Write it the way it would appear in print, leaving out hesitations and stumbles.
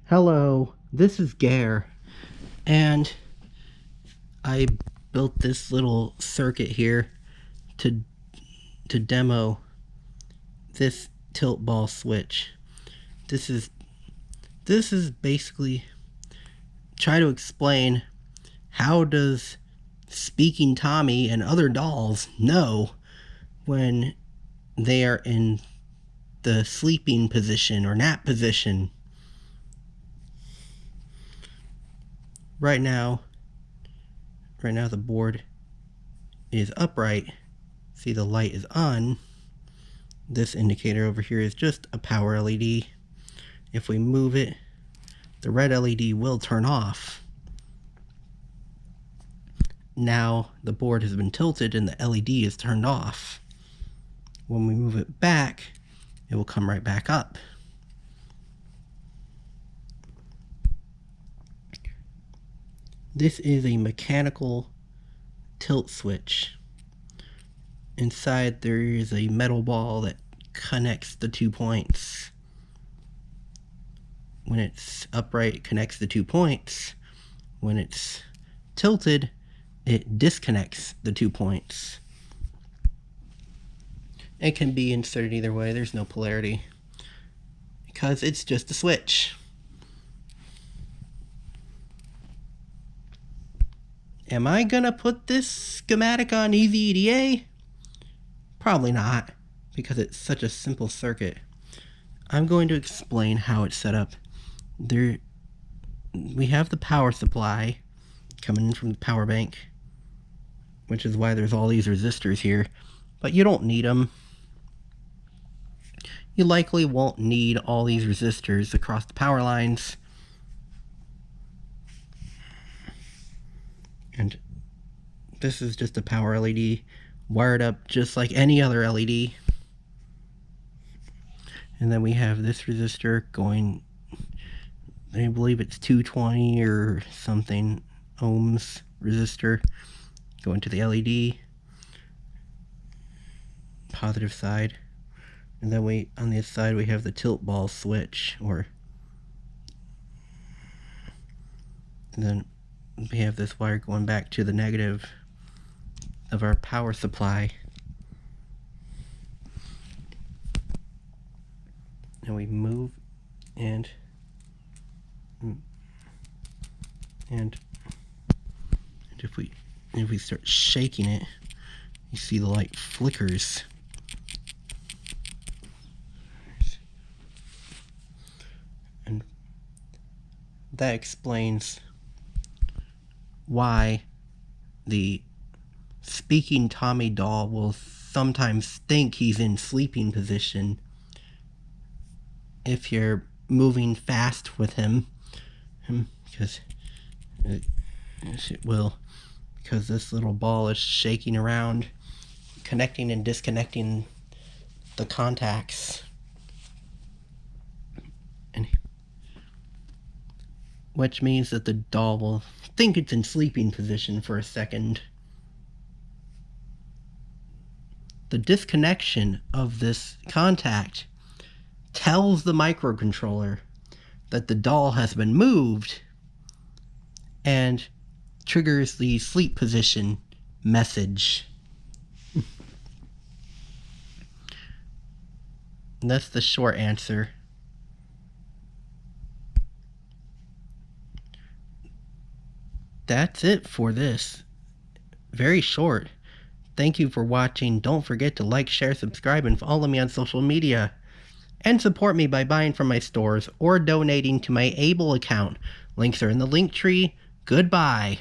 Hello, this is Gare, and I built this little circuit here to demo this tilt ball switch. This is basically try to explain how does Speaking Tommy and other dolls know when they are in the sleeping position or nap position. Right now the board is upright. See, the light is on. This indicator over here is just a power LED. If we move it, the red LED will turn off. Now the board has been tilted and the LED is turned off. When we move it back, it will come right back up. This is a mechanical tilt switch. Inside there is a metal ball that connects the 2 points. When it's upright, it connects the 2 points. When it's tilted, it disconnects the 2 points. It can be inserted either way. There's no polarity because it's just a switch. Am I gonna put this schematic on Easy EDA? Probably not, because it's such a simple circuit. I'm going to explain how it's set up. We have the power supply coming in from the power bank, which is why there's all these resistors here, but you don't need them. You likely won't need all these resistors across the power lines. And this is just a power LED wired up just like any other LED. And then we have this resistor going, I believe it's 220 or something ohms resistor going to the LED positive side. And then on the side we have the tilt ball switch, and then we have this wire going back to the negative of our power supply. And we move and if we start shaking it, you see the light flickers. And that explains why the Speaking Tommy doll will sometimes think he's in sleeping position if you're moving fast with him, because it will, because this little ball is shaking around, connecting and disconnecting the contacts, and which means that the doll will think it's in sleeping position for a second. The disconnection of this contact tells the microcontroller that the doll has been moved and triggers the sleep position message. And that's the short answer. That's it for this. Very short. Thank you for watching. Don't forget to like, share, subscribe, and follow me on social media. And support me by buying from my stores or donating to my Able account. Links are in the link tree. Goodbye.